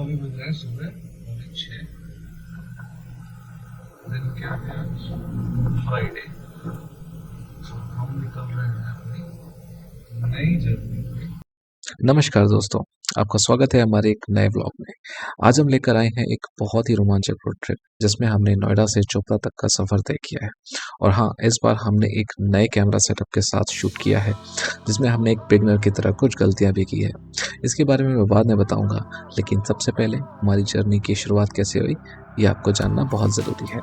अभी बज रहा है सुबह 6। दिन क्या है आज? फ्राइडे। तो हम निकल रहे हैं अपनी नई जर्नी पे। नमस्कार दोस्तों, आपका स्वागत है हमारे एक नए व्लॉग में। आज हम लेकर आए हैं एक बहुत ही रोमांचक रोड ट्रिप जिसमें हमने नोएडा से चोपड़ा तक का सफ़र तय किया है। और हाँ, इस बार हमने एक नए कैमरा सेटअप के साथ शूट किया है जिसमें हमने एक बिगनर की तरह कुछ गलतियां भी की है। इसके बारे में मैं बाद में बताऊंगा, लेकिन सबसे पहले हमारी जर्नी की शुरुआत कैसे हुई ये आपको जानना बहुत ज़रूरी है।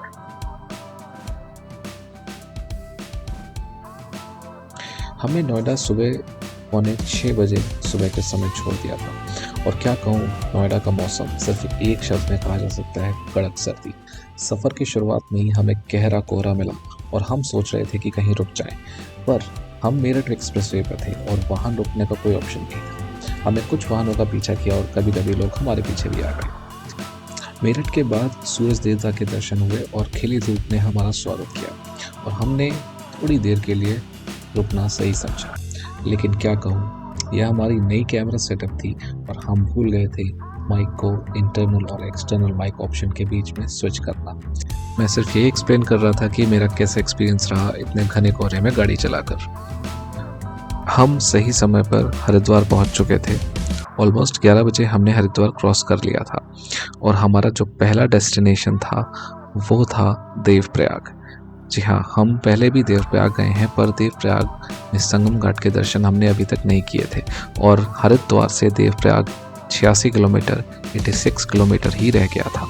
हमने नोएडा सुबह 5:45 सुबह के समय छोड़ दिया था। और क्या कहूँ, नोएडा का मौसम सिर्फ एक शब्द में कहा जा सकता है, कड़क सर्दी। सफ़र की शुरुआत में ही हमें गहरा कोहरा मिला और हम सोच रहे थे कि कहीं रुक जाएं, पर हम मेरठ एक्सप्रेसवे पर थे और वहाँ रुकने का कोई ऑप्शन नहीं था। हमने कुछ वाहनों का पीछा किया और कभी कभी लोग हमारे पीछे भी आ गए। मेरठ के बाद सूरज देवता के दर्शन हुए और खिली धूप ने हमारा स्वागत किया और हमने थोड़ी देर के लिए रुकना सही समझा। लेकिन क्या कहूँ, यह हमारी नई कैमरा सेटअप थी और हम भूल गए थे माइक को इंटरनल और एक्सटर्नल माइक ऑप्शन के बीच में स्विच करना। मैं सिर्फ ये एक्सप्लेन कर रहा था कि मेरा कैसा एक्सपीरियंस रहा इतने घने कोहरे में गाड़ी चलाकर। हम सही समय पर हरिद्वार पहुंच चुके थे। ऑलमोस्ट 11 बजे हमने हरिद्वार क्रॉस कर लिया था और हमारा जो पहला डेस्टिनेशन था वो था देवप्रयाग। जी हाँ, हम पहले भी देवप्रयाग गए हैं, पर देवप्रयाग में संगम घाट के दर्शन हमने अभी तक नहीं किए थे और हरिद्वार से देवप्रयाग 86 किलोमीटर 86 किलोमीटर ही रह गया था।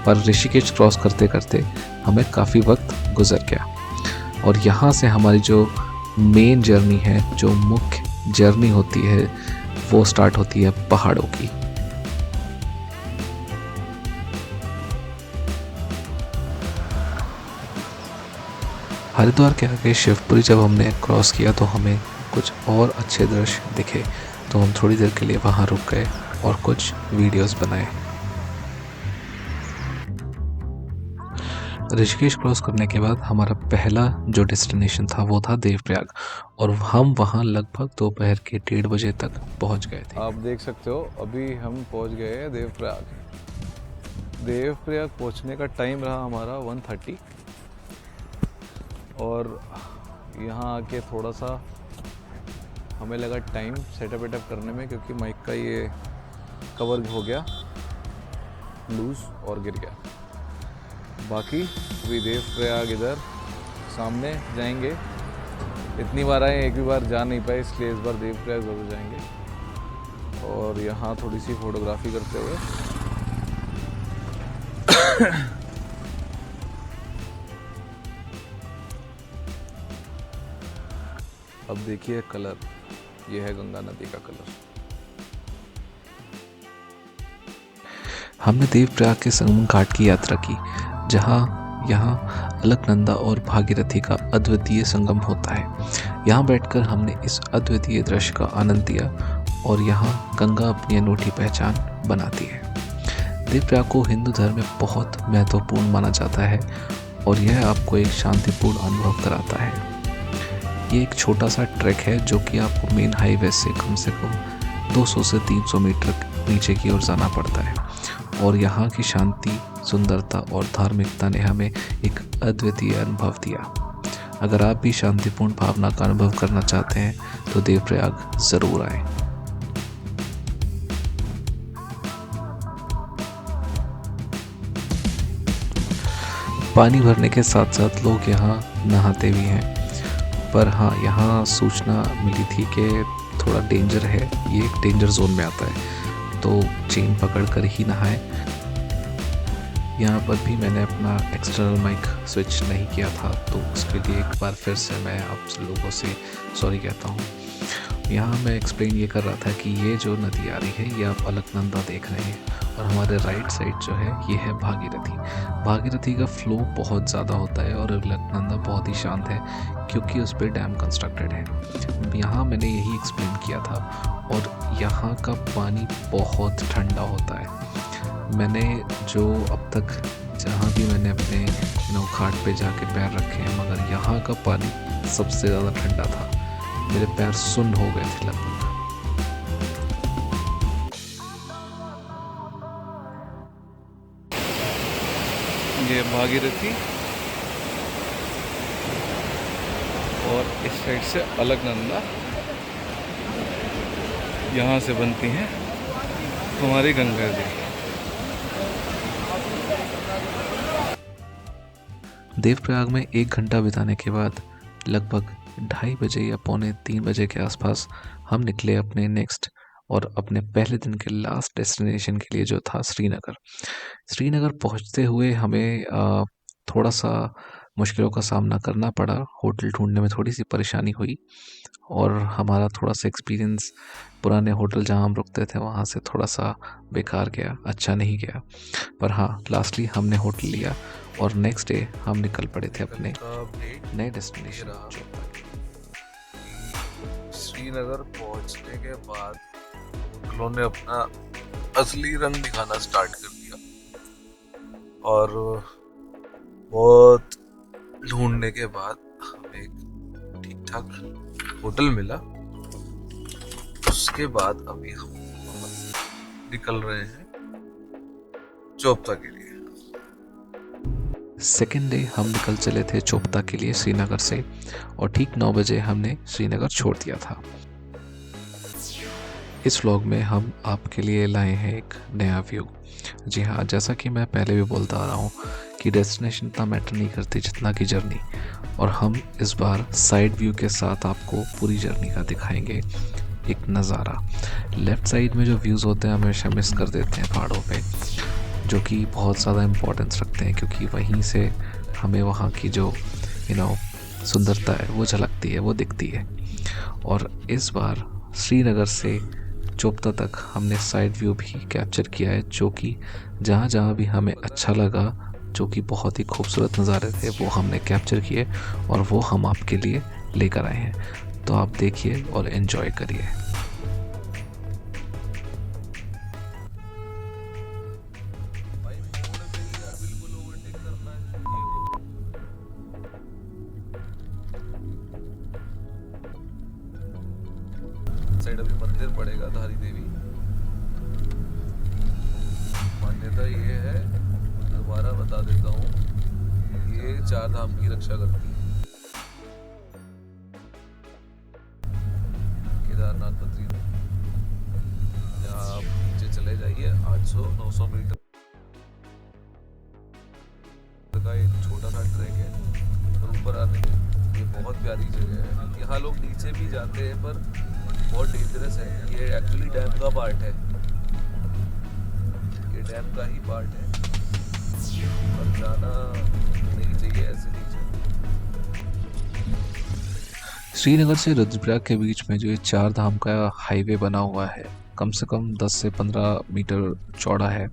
पर ऋषिकेश क्रॉस करते करते हमें काफ़ी वक्त गुजर गया और यहाँ से हमारी जो मेन जर्नी है, जो मुख्य जर्नी होती है, वो स्टार्ट होती है पहाड़ों की। हरिद्वार के आगे शिवपुरी जब हमने क्रॉस किया तो हमें कुछ और अच्छे दृश्य दिखे, तो हम थोड़ी देर के लिए वहाँ रुक गए और कुछ वीडियोस बनाए। ऋषिकेश क्रॉस करने के बाद हमारा पहला जो डेस्टिनेशन था वो था देवप्रयाग और हम वहाँ लगभग दोपहर के 1:30 बजे तक पहुँच गए थे। आप देख सकते हो अभी हम पहुँच गए हैं देवप्रयाग। देवप्रयाग पहुँचने का टाइम रहा हमारा 1:30 और यहाँ आके थोड़ा सा हमें लगा टाइम सेटअप वेटअप करने में, क्योंकि माइक का ये कवर हो गया लूज और गिर गया। बाकी अभी देवप्रयाग इधर सामने जाएंगे। इतनी बार आए, एक भी बार जा नहीं पाए, इसलिए इस बार देवप्रयाग ज़रूर जाएंगे और यहाँ थोड़ी सी फोटोग्राफी करते हुए अब देखिए कलर, ये है गंगा नदी का कलर। हमने देवप्रयाग के संगम घाट की यात्रा की, जहाँ यहाँ अलकनंदा और भागीरथी का अद्वितीय संगम होता है। यहाँ बैठकर हमने इस अद्वितीय दृश्य का आनंद लिया और यहाँ गंगा अपनी अनूठी पहचान बनाती है। देवप्रयाग को हिंदू धर्म में बहुत महत्वपूर्ण माना जाता है और यह आपको एक शांतिपूर्ण अनुभव कराता है। ये एक छोटा सा ट्रैक है जो कि आपको मेन हाईवे से कम 200 से 300 मीटर नीचे की ओर जाना पड़ता है और यहाँ की शांति, सुंदरता और धार्मिकता ने हमें एक अद्वितीय अनुभव दिया। अगर आप भी शांतिपूर्ण भावना का अनुभव करना चाहते हैं तो देवप्रयाग ज़रूर आएं। पानी भरने के साथ साथ लोग यहाँ नहाते भी हैं, पर हाँ, यहाँ सूचना मिली थी कि थोड़ा डेंजर है, ये एक डेंजर जोन में आता है, तो चेन पकड़ कर ही नहाएं। यहाँ पर भी मैंने अपना एक्सटर्नल माइक स्विच नहीं किया था, तो उसके लिए एक बार फिर से मैं आप लोगों से सॉरी कहता हूँ। यहाँ मैं एक्सप्लेन ये कर रहा था कि ये जो नदी आ रही है, ये आप अलकनंदा देख रहे हैं और हमारे राइट साइड जो है ये है भागीरथी। भागीरथी का फ्लो बहुत ज़्यादा होता है और अलकनंदा बहुत ही शांत है क्योंकि उस पर डैम कंस्ट्रक्टेड है। यहाँ मैंने यही एक्सप्लेन किया था और यहाँ का पानी बहुत ठंडा होता है। मैंने जो अब तक जहाँ भी मैंने अपने घाट पे जाके पैर रखे हैं, मगर यहाँ का पानी सबसे ज़्यादा ठंडा था। मेरे पैर सुन्न हो गए थे लगभग। ये भागीरथी और इस साइड से अलकनंदा, यहाँ से बनती हैं हमारी गंगा जी। देवप्रयाग में 1 घंटा बिताने के बाद लगभग 2:30 बजे या 2:45 बजे के आसपास हम निकले अपने नेक्स्ट और अपने पहले दिन के लास्ट डेस्टिनेशन के लिए, जो था श्रीनगर। श्रीनगर पहुंचते हुए हमें थोड़ा सा मुश्किलों का सामना करना पड़ा। होटल ढूंढने में थोड़ी सी परेशानी हुई और हमारा थोड़ा सा एक्सपीरियंस पुराने होटल जहां हम रुकते थे वहां से थोड़ा सा बेकार गया, अच्छा नहीं गया। पर हाँ, लास्टली हमने होटल लिया और नेक्स्ट डे हम निकल पड़े थे अपने नए डेस्टिनेशन चोपता। श्रीनगर पहुंचने के बाद मुगलों ने अपना असली रंग दिखाना स्टार्ट कर दिया और बहुत ढूंढने के बाद हमें एक ठीक ठाक होटल मिला। उसके बाद अभी हम निकल रहे हैं चोपता के लिए। सेकेंड डे हम निकल चले थे चोपता के लिए श्रीनगर से और ठीक 9 बजे हमने श्रीनगर छोड़ दिया था। इस व्लॉग में हम आपके लिए लाए हैं एक नया व्यू। जी हाँ, जैसा कि मैं पहले भी बोलता आ रहा हूँ कि डेस्टिनेशन इतना मैटर नहीं करती जितना कि जर्नी, और हम इस बार साइड व्यू के साथ आपको पूरी जर्नी का दिखाएंगे एक नज़ारा। लेफ़्ट साइड में जो व्यूज़ होते हैं हमेशा मिस कर देते हैं पहाड़ों पे, जो कि बहुत ज़्यादा इम्पोर्टेंस रखते हैं क्योंकि वहीं से हमें वहाँ की जो सुंदरता है वो झलकती है, वो दिखती है। और इस बार श्रीनगर से चोपता तक हमने साइड व्यू भी कैप्चर किया है, जो कि जहाँ जहाँ भी हमें अच्छा लगा, जो कि बहुत ही खूबसूरत नज़ारे थे, वो हमने कैप्चर किए और वो हम आपके लिए लेकर आए हैं। तो आप देखिए और एंजॉय करिए। साइड अभी मंदिर पड़ेगा धारी देवी। मान्यता ये है, दोबारा बता देता हूँ, ये 4 धाम की रक्षा करती है। केदारनाथ, बद्रीनाथ, जहाँ आप नीचे चले जाइए 800-900 मीटर का एक छोटा सा ट्रैक है और ऊपर आने ये बहुत प्यारी जगह है। यहाँ लोग नीचे भी जाते हैं पर बहुत डेंजरस है। ये एक्चुअली डैम का पार्ट है, ये डैम का ही पार्ट है और जाना नहीं चाहिए ऐसे नीचे। श्रीनगर से रुद्रप्रयाग के बीच में जो ये 4 धाम का हाईवे बना हुआ है, कम से कम 10 से 15 मीटर चौड़ा है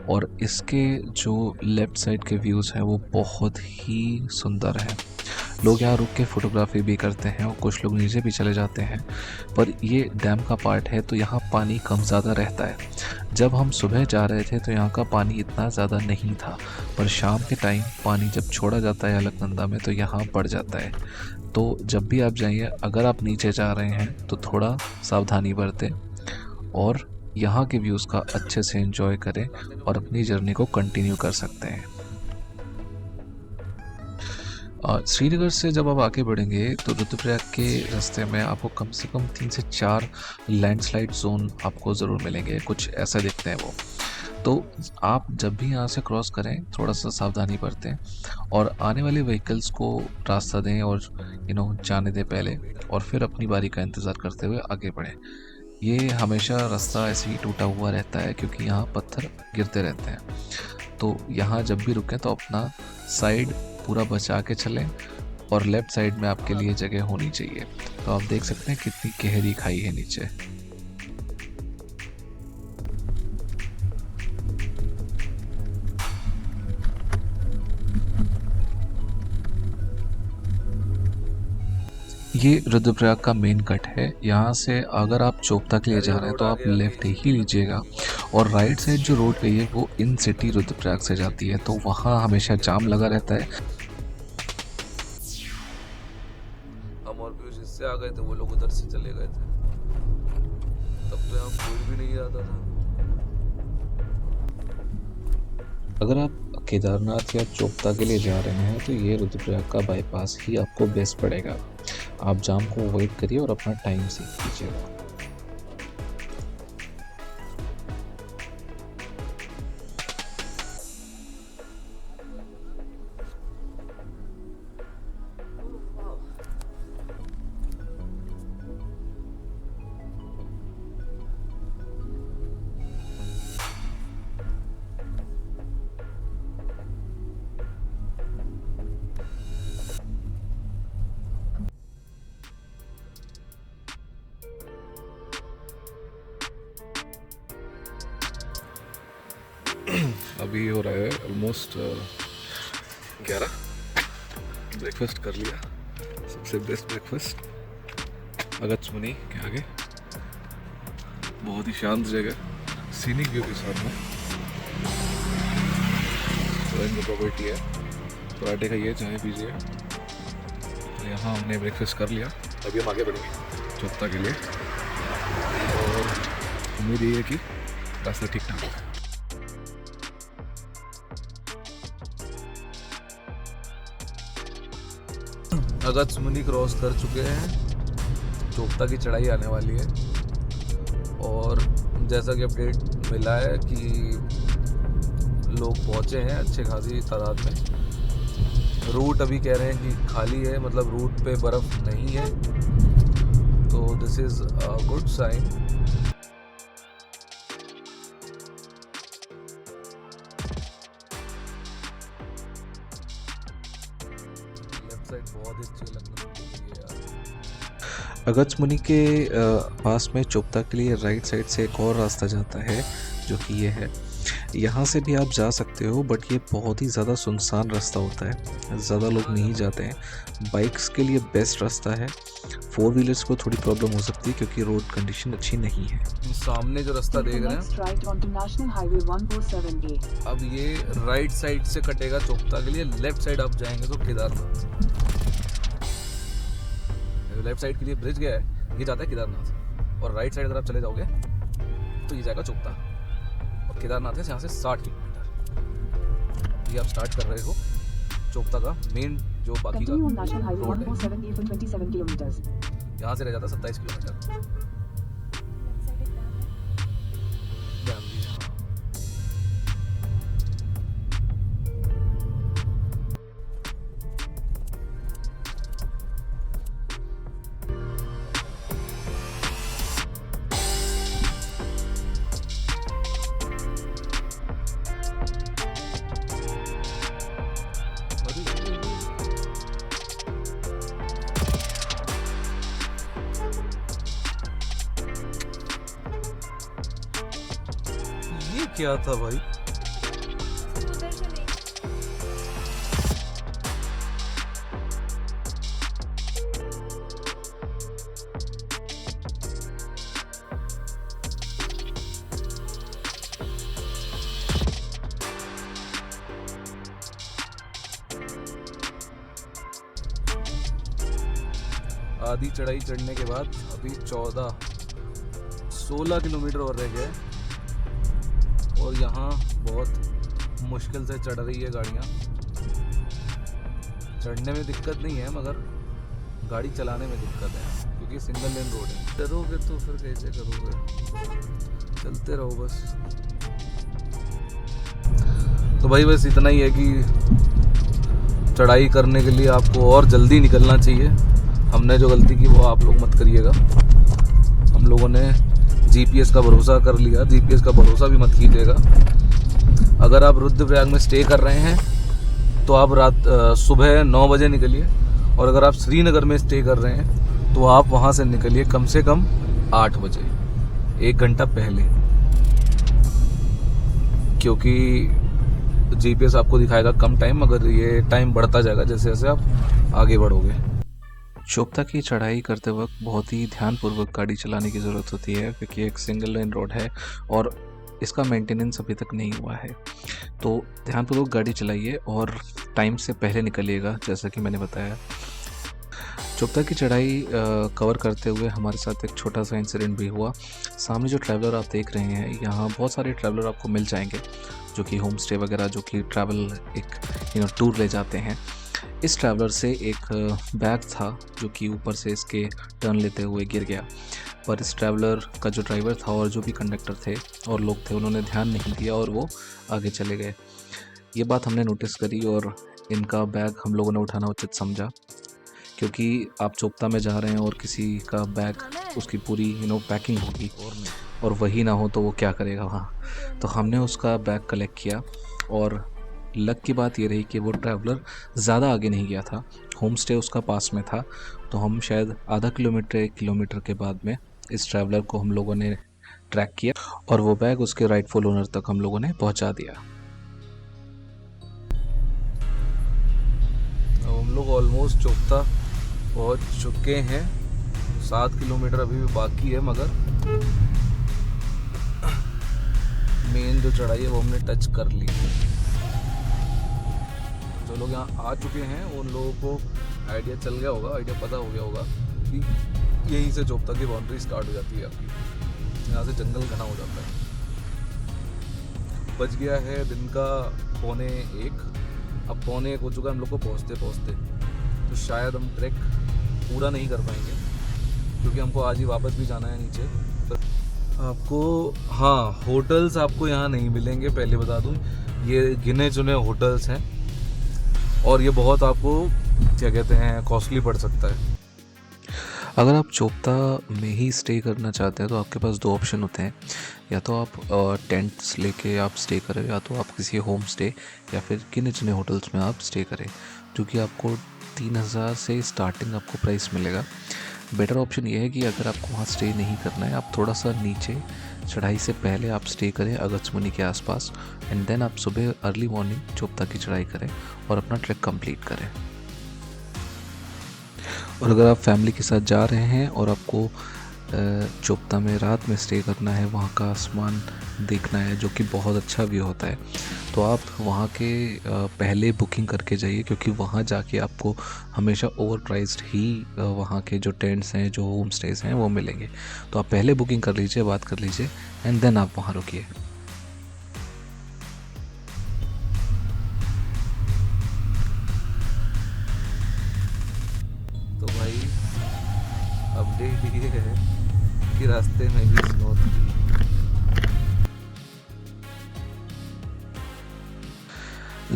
और इसके जो लेफ़्ट साइड के व्यूज़ हैं वो बहुत ही सुंदर हैं। लोग यहाँ रुक के फ़ोटोग्राफी भी करते हैं और कुछ लोग नीचे भी चले जाते हैं। पर ये डैम का पार्ट है तो यहाँ पानी कम ज़्यादा रहता है। जब हम सुबह जा रहे थे तो यहाँ का पानी इतना ज़्यादा नहीं था, पर शाम के टाइम पानी जब छोड़ा जाता है अलकनंदा में तो यहाँ बढ़ जाता है। तो जब भी आप जाइए, अगर आप नीचे जा रहे हैं तो थोड़ा सावधानी बरतें और यहाँ के व्यूज़ का अच्छे से एंजॉय करें और अपनी जर्नी को कंटिन्यू कर सकते हैं। श्रीनगर से जब आप आगे बढ़ेंगे तो रुद्रप्रयाग के रास्ते में आपको कम से कम 3 से 4 लैंडस्लाइड जोन आपको ज़रूर मिलेंगे, कुछ ऐसा दिखते हैं वो। तो आप जब भी यहाँ से क्रॉस करें थोड़ा सा सावधानी बरतें और आने वाले व्हीकल्स को रास्ता दें और जाने दें पहले, और फिर अपनी बारी का इंतज़ार करते हुए आगे बढ़ें। ये हमेशा रास्ता ऐसे ही टूटा हुआ रहता है क्योंकि यहाँ पत्थर गिरते रहते हैं। तो यहाँ जब भी रुकें तो अपना साइड पूरा बचा के चलें और लेफ़्ट साइड में आपके लिए जगह होनी चाहिए। तो आप देख सकते हैं कितनी गहरी खाई है नीचे। ये रुद्रप्रयाग का मेन कट है। यहाँ से अगर आप चोपता के लिए जा रहे हैं तो आप लेफ़्ट ही लीजिएगा और राइट साइड जो रोड गई है वो इन सिटी रुद्रप्रयाग से जाती है, तो वहाँ हमेशा जाम लगा रहता है। हम और पीयूष इससे आ गए थे, वो लोग उधर से चले गए थे। तब तो यहाँ कोई भी नहीं आता था। अगर आप केदारनाथ या चोपता के लिए जा रहे हैं तो ये रुद्रप्रयाग का बाईपास ही आपको बेस्ट पड़ेगा। आप जाम को अवॉइड करिए और अपना टाइम सेव कीजिएगा। अभी हो रहा है ऑलमोस्ट 11। ब्रेकफास्ट कर लिया, सबसे बेस्ट ब्रेकफास्ट अगस्त्य मुनि के आगे। बहुत ही शांत जगह, सीनिक व्यू के साथ में। प्रॉपर्टी है, पराठे खाइए, चाय पीजिए। तो यहाँ हमने ब्रेकफास्ट कर लिया, अभी हम आगे बढ़ेंगे चोपता के लिए और उम्मीद ये है कि रास्ता ठीक ठाक है। अगस्त्य मुनि क्रॉस कर चुके हैं, चोपता की चढ़ाई आने वाली है। और जैसा कि अपडेट मिला है कि लोग पहुंचे हैं अच्छे खासी तादाद में। रूट अभी कह रहे हैं कि खाली है, मतलब रूट पे बर्फ़ नहीं है, तो this is a good sign. बहुत अच्छी लगने अगस्त्य मुनि के पास में चोपता के लिए राइट साइड से एक और रास्ता जाता है जो कि ये है। यहाँ से भी आप जा सकते हो, बट ये बहुत ही ज़्यादा सुनसान रास्ता होता है, ज़्यादा लोग नहीं जाते हैं। बाइक्स के लिए बेस्ट रास्ता है, 4 व्हीलर्स को थोड़ी प्रॉब्लम हो सकती है क्योंकि रोड कंडीशन अच्छी नहीं है। सामने जो रास्ता देख रहे हैं, अब ये राइट साइड से कटेगा चोपता के लिए, लेफ्ट साइड आप जाएंगे तो केदारनाथ। लेफ्ट साइड के लिए ब्रिज गया है, ये जाता है केदारनाथ, और राइट साइड अगर आप चले जाओगे तो ये जाएगा चोपता, और केदारनाथ है यहाँ से 60 किलोमीटर। ये आप स्टार्ट कर रहे हो चोपता का मेन जो बाकी का रोड है, यहाँ से रह जाता 27 किलोमीटर। ये क्या था भाई? आधी चढ़ाई चढ़ने के बाद अभी 16 किलोमीटर और रह गए, और यहाँ बहुत मुश्किल से चढ़ रही है गाड़ियाँ। चढ़ने में दिक्कत नहीं है, मगर गाड़ी चलाने में दिक्कत है क्योंकि सिंगल लेन रोड है। डरोगे तो फिर कैसे करोगे, चलते रहो बस। तो भाई बस इतना ही है कि चढ़ाई करने के लिए आपको और जल्दी निकलना चाहिए। हमने जो गलती की वो आप लोग मत करिएगा। हम लोगों ने जीपीएस का भरोसा कर लिया, जीपीएस का भरोसा भी मत कीजिएगा। अगर आप रुद्रप्रयाग में स्टे कर रहे हैं तो आप सुबह 9 बजे निकलिए, और अगर आप श्रीनगर में स्टे कर रहे हैं तो आप वहाँ से निकलिए कम से कम 8 बजे, 1 घंटा पहले, क्योंकि जीपीएस आपको दिखाएगा कम टाइम, मगर ये टाइम बढ़ता जाएगा जैसे जैसे आप आगे बढ़ोगे। चोपता की चढ़ाई करते वक्त बहुत ही ध्यानपूर्वक गाड़ी चलाने की ज़रूरत होती है क्योंकि एक सिंगल लाइन रोड है और इसका मेंटेनेंस अभी तक नहीं हुआ है। तो ध्यानपूर्वक गाड़ी चलाइए और टाइम से पहले निकलिएगा, जैसा कि मैंने बताया। चोपता की चढ़ाई कवर करते हुए हमारे साथ एक छोटा सा इंसिडेंट भी हुआ। सामने जो ट्रैवलर आप देख रहे हैं, यहाँ बहुत सारे ट्रैवलर आपको मिल जाएंगे जो कि होम स्टे वगैरह, जो कि ट्रैवल एक टूर ले जाते हैं। इस ट्रैवलर से एक बैग था जो कि ऊपर से इसके टर्न लेते हुए गिर गया, पर इस ट्रैवलर का जो ड्राइवर था और जो भी कंडक्टर थे और लोग थे, उन्होंने ध्यान नहीं दिया और वो आगे चले गए। ये बात हमने नोटिस करी और इनका बैग हम लोगों ने उठाना उचित समझा, क्योंकि आप चोपता में जा रहे हैं और किसी का बैग, उसकी पूरी पैकिंग होगी और वही ना हो तो वो क्या करेगा वहाँ। तो हमने उसका बैग कलेक्ट किया और लक की बात ये रही कि वो ट्रैवलर ज़्यादा आगे नहीं गया था, होम स्टे उसका पास में था। तो हम शायद आधा किलोमीटर 1 किलोमीटर के बाद में इस ट्रैवलर को हम लोगों ने ट्रैक किया और वो बैग उसके राइटफुल ओनर तक हम लोगों ने पहुंचा दिया। अब हम लोग ऑलमोस्ट चोपता पहुंच चुके हैं। 7 किलोमीटर अभी भी बाकी है, मगर मेन जो चढ़ाई है वो हमने टच कर ली है। जो लोग यहाँ आ चुके हैं उन लोगों को आइडिया चल गया होगा, आइडिया पता हो गया होगा कि यहीं से चोपता की बाउंड्री स्टार्ट हो जाती है आपकी। यहाँ से जंगल घना हो जाता है। बज गया है दिन का 1:45। अब 1:45 हो चुका है हम लोग को पहुँचते पहुँचते। तो शायद हम ट्रैक पूरा नहीं कर पाएंगे, क्योंकि हमको आज ही वापस भी जाना है नीचे। तो आपको, हाँ, होटल्स आपको यहाँ नहीं मिलेंगे, पहले बता दूँ। ये गिने चुने होटल्स हैं और ये बहुत आपको क्या कहते हैं कॉस्टली पड़ सकता है। अगर आप चोपता में ही स्टे करना चाहते हैं तो आपके पास 2 ऑप्शन होते हैं। या तो आप टेंट्स लेके आप स्टे करें, या तो आप किसी होम स्टे या फिर गिने चुने होटल्स में आप स्टे करें, जो कि आपको 3000 से स्टार्टिंग आपको प्राइस मिलेगा। बेटर ऑप्शन ये है कि अगर आपको वहाँ स्टे नहीं करना है, आप थोड़ा सा नीचे चढ़ाई से पहले आप स्टे करें अगस्त्यमुनि के आसपास, एंड देन आप सुबह अर्ली मॉर्निंग चोपता की चढ़ाई करें और अपना ट्रैक कंप्लीट करें। और अगर आप फैमिली के साथ जा रहे हैं और आपको चोपता में रात में स्टे करना है, वहाँ का आसमान देखना है जो कि बहुत अच्छा व्यू होता है, तो आप वहाँ के पहले बुकिंग करके जाइए, क्योंकि वहाँ जाके आपको हमेशा ओवर प्राइस्ड ही वहाँ के जो टेंट्स हैं, जो होम स्टेज हैं, वो मिलेंगे। तो आप पहले बुकिंग कर लीजिए, बात कर लीजिए, एंड देन आप वहाँ रुकिए। तो भाई अपडेट ये है कि रास्ते में भी स्नो थी।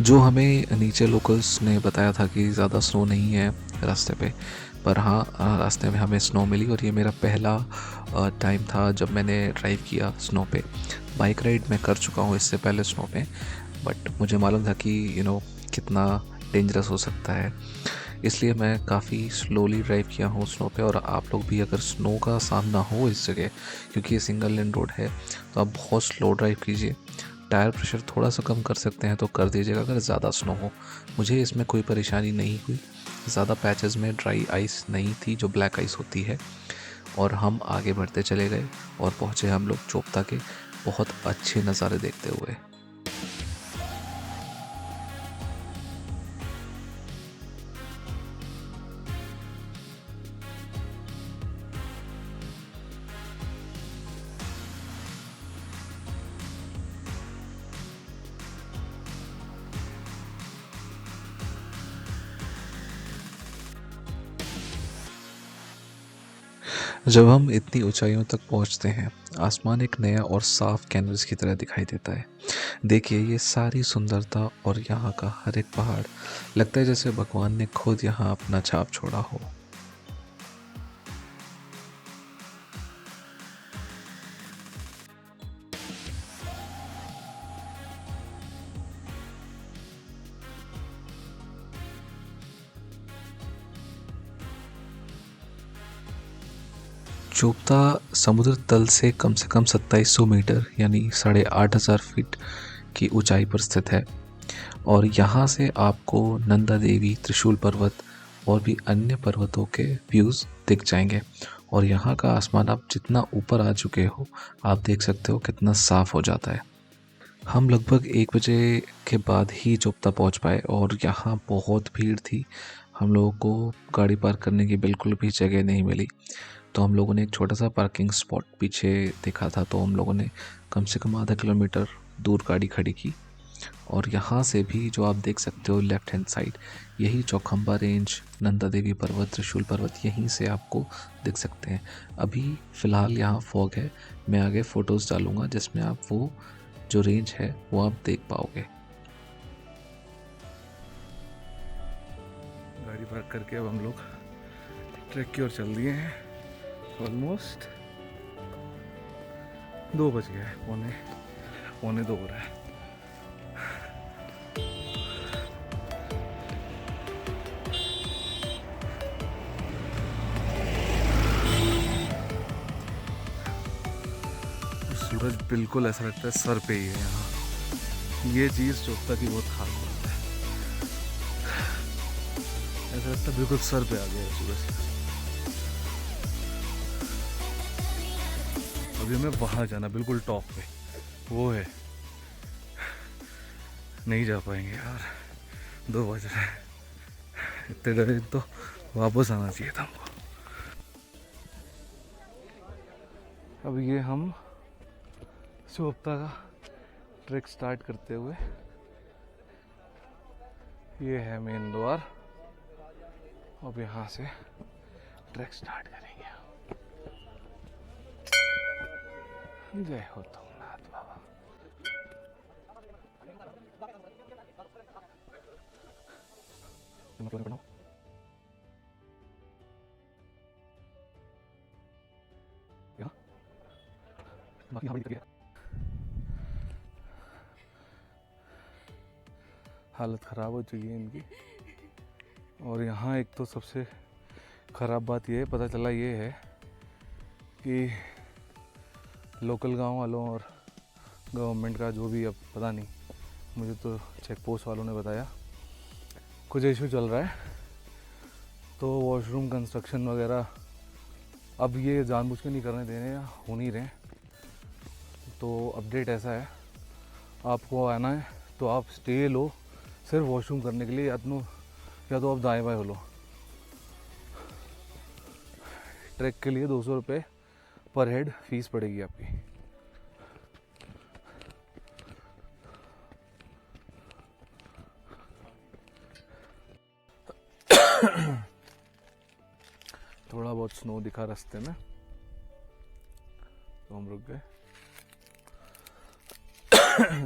जो हमें नीचे लोकल्स ने बताया था कि ज़्यादा स्नो नहीं है रास्ते पे, पर हाँ, रास्ते में हमें स्नो मिली। और ये मेरा पहला टाइम था जब मैंने ड्राइव किया स्नो पे। बाइक राइड मैं कर चुका हूँ इससे पहले स्नो पे, बट मुझे मालूम था कि कितना डेंजरस हो सकता है, इसलिए मैं काफ़ी स्लोली ड्राइव किया हूँ स्नो पे। और आप लोग भी अगर स्नो का सामना हो इस जगह, क्योंकि ये सिंगल लेन रोड है, तो आप बहुत स्लो ड्राइव कीजिए। टायर प्रेशर थोड़ा सा कम कर सकते हैं तो कर दीजिएगा अगर ज़्यादा स्नो हो। मुझे इसमें कोई परेशानी नहीं हुई, ज़्यादा पैचेस में ड्राई आइस नहीं थी जो ब्लैक आइस होती है। और हम आगे बढ़ते चले गए और पहुँचे हम लोग चोपता के बहुत अच्छे नज़ारे देखते हुए। जब हम इतनी ऊंचाइयों तक पहुंचते हैं, आसमान एक नया और साफ कैनवस की तरह दिखाई देता है। देखिए ये सारी सुंदरता और यहाँ का हर एक पहाड़, लगता है जैसे भगवान ने खुद यहाँ अपना छाप छोड़ा हो। चोपता समुद्र तल से कम 2700 मीटर यानी 8500 फीट की ऊंचाई पर स्थित है। और यहाँ से आपको नंदा देवी, त्रिशूल पर्वत और भी अन्य पर्वतों के व्यूज़ दिख जाएंगे। और यहाँ का आसमान आप जितना ऊपर आ चुके हो, आप देख सकते हो कितना साफ़ हो जाता है। हम लगभग 1 बजे के बाद ही चोपता पहुँच पाए और यहाँ बहुत भीड़ थी। हम लोगों को गाड़ी पार्क करने की बिल्कुल भी जगह नहीं मिली, तो हम लोगों ने एक छोटा सा पार्किंग स्पॉट पीछे देखा था, तो हम लोगों ने कम से कम आधा किलोमीटर दूर गाड़ी खड़ी की। और यहाँ से भी जो आप देख सकते हो लेफ्ट हैंड साइड, यही चौखंबा रेंज, नंदा देवी पर्वत, त्रिशूल पर्वत यहीं से आपको दिख सकते हैं। अभी फ़िलहाल यहाँ फॉग है, मैं आगे फ़ोटोज़ डालूँगा जिसमें आप वो जो रेंज है वो आप देख पाओगे। गाड़ी पार्क करके अब हम लोग ट्रैक की ओर चल दिए हैं। ऑलमोस्ट 2 बज गया है, पौने 2 हो रहा है। सूरज बिल्कुल ऐसा लगता है सर पे ही है यहाँ। ये चीज़ चोपता की बहुत खास बात है, ऐसा लगता है बिल्कुल सर पे आ गया है सूरज। अभी हमें वहाँ जाना, बिल्कुल टॉप पे वो है, नहीं जा पाएंगे यार, 2 बज रहे हैं। इतने डरे तो वापस आना चाहिए था हमको। अब ये हम चोपता का ट्रैक स्टार्ट करते हुए, ये है मेन द्वार। अब यहाँ से ट्रैक स्टार्ट करेंगे। जय हो तुंगनाथ बाबा। हालत ख़राब हो चुकी है इनकी। और यहाँ एक तो सबसे ख़राब बात ये पता चला ये है कि लोकल गांव वालों और गवर्नमेंट का जो भी, अब पता नहीं, मुझे तो चेक पोस्ट वालों ने बताया कुछ इशू चल रहा है, तो वॉशरूम कंस्ट्रक्शन वगैरह अब ये जानबूझ के नहीं करने दे रहे या हो नहीं रहे। तो अपडेट ऐसा है, आपको आना है तो आप स्टे लो सिर्फ वॉशरूम करने के लिए, या तो आप दाएँ बाएँ हो लो। ट्रैक के लिए 200 रुपये पर हेड फीस पड़ेगी आपकी। थोड़ा बहुत स्नो दिखा रास्ते में, तो हम रुक गए।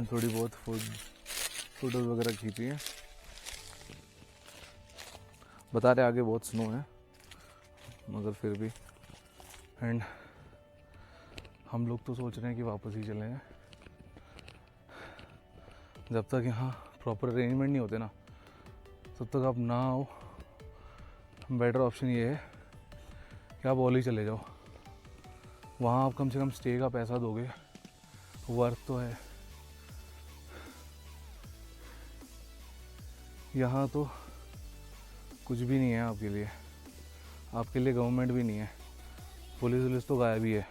थोड़ी बहुत फोटोज वगैरह खींची है। बता रहे आगे बहुत स्नो है, मगर फिर भी। एंड हम लोग तो सोच रहे हैं कि वापस ही चले हैं। जब तक यहाँ प्रॉपर अरेंजमेंट नहीं होते ना, तब तक आप ना आओ। बेटर ऑप्शन ये है कि आप ओली चले जाओ, वहाँ आप कम से कम स्टे का पैसा दोगे, वर्थ तो है। यहाँ तो कुछ भी नहीं है आपके लिए, गवर्नमेंट भी नहीं है, पुलिस तो गायब ही है।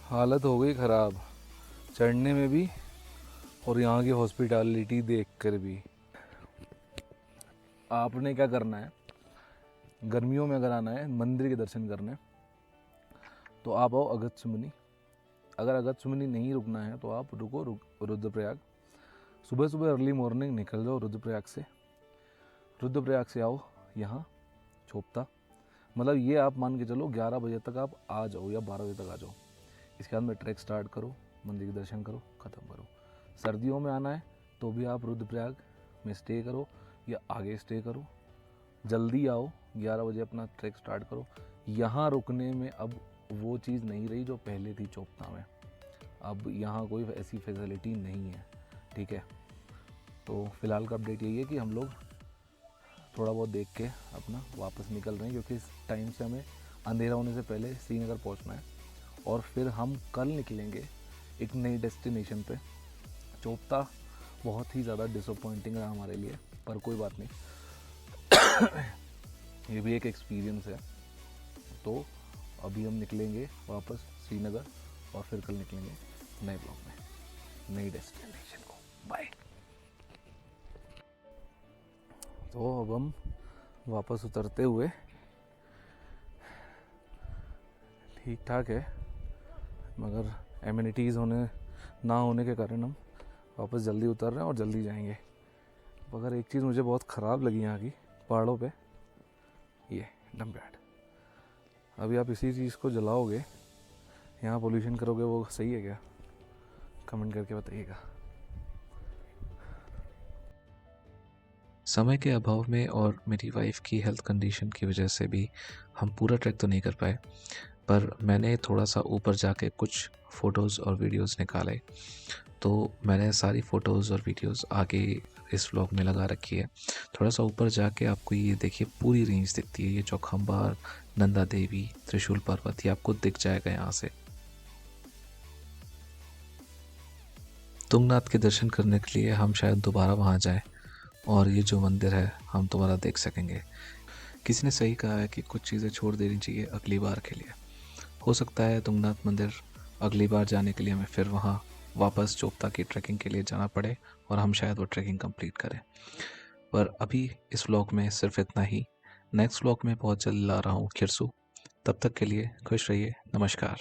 हालत हो गई खराब चढ़ने में भी, और यहाँ की हॉस्पिटैलिटी देखकर भी। आपने क्या करना है, गर्मियों में अगर आना है मंदिर के दर्शन करने, तो आप आओ अगस्त्यमुनि। अगर अगस्त्यमुनि नहीं रुकना है तो आप रुको रुद्रप्रयाग। सुबह सुबह अर्ली मॉर्निंग निकल जाओ रुद्रप्रयाग से आओ यहाँ चोपता। मतलब ये आप मान के चलो 11 बजे तक आप आ जाओ या 12 बजे तक आ जाओ। इसके बाद में ट्रैक स्टार्ट करो, मंदिर के दर्शन करो, ख़त्म करो। सर्दियों में आना है तो भी आप रुद्रप्रयाग में स्टे करो या आगे स्टे करो। जल्दी आओ, 11 बजे अपना ट्रैक स्टार्ट करो। यहाँ रुकने में अब वो चीज़ नहीं रही जो पहले थी चोपता में। अब यहाँ कोई ऐसी फैसिलिटी नहीं है, ठीक है। तो फ़िलहाल का अपडेट यही है कि हम लोग थोड़ा बहुत देख के अपना वापस निकल रहे हैं, क्योंकि इस टाइम से हमें अंधेरा होने से पहले श्रीनगर पहुँचना है। और फिर हम कल निकलेंगे एक नई डेस्टिनेशन पे। चोपता बहुत ही ज़्यादा डिसअपॉइंटिंग रहा हमारे लिए, पर कोई बात नहीं। ये भी एक एक्सपीरियंस है। तो अभी हम निकलेंगे वापस श्रीनगर और फिर कल निकलेंगे नए ब्लॉग में, नई डेस्टिनेशन को। बाय। तो अब हम वापस उतरते हुए, ठीक ठाक है मगर एमिनिटीज़ ना होने के कारण हम वापस जल्दी उतर रहे हैं और जल्दी जाएंगे। मगर एक चीज़ मुझे बहुत ख़राब लगी यहाँ की पहाड़ों पे, ये डंप यार्ड। अभी आप इसी चीज़ को जलाओगे, यहाँ पोल्यूशन करोगे, वो सही है क्या? कमेंट करके बताइएगा। समय के अभाव में और मेरी वाइफ की हेल्थ कंडीशन की वजह से भी हम पूरा ट्रैक तो नहीं कर पाए, पर मैंने थोड़ा सा ऊपर जाके कुछ फ़ोटोज़ और वीडियोज़ निकाले। तो मैंने सारी फ़ोटोज़ और वीडियोज़ आगे इस व्लॉग में लगा रखी है। थोड़ा सा ऊपर जाके आपको ये देखिए पूरी रेंज दिखती है, ये चौखंबार, नंदा देवी, त्रिशूल पर्वत, ये आपको दिख जाएगा यहाँ से। तुंगनाथ के दर्शन करने के लिए हम शायद दोबारा वहाँ जाएं और ये जो मंदिर है हम दोबारा देख सकेंगे। किसी ने सही कहा है कि कुछ चीज़ें छोड़ देनी चाहिए अगली बार के लिए। हो सकता है तुंगनाथ मंदिर अगली बार जाने के लिए हमें फिर वहाँ वापस चोपता की ट्रैकिंग के लिए जाना पड़े और हम शायद वो ट्रैकिंग कंप्लीट करें। पर अभी इस व्लॉग में सिर्फ इतना ही। नेक्स्ट व्लॉग में बहुत जल्द ला रहा हूँ खिरसू। तब तक के लिए खुश रहिए। नमस्कार।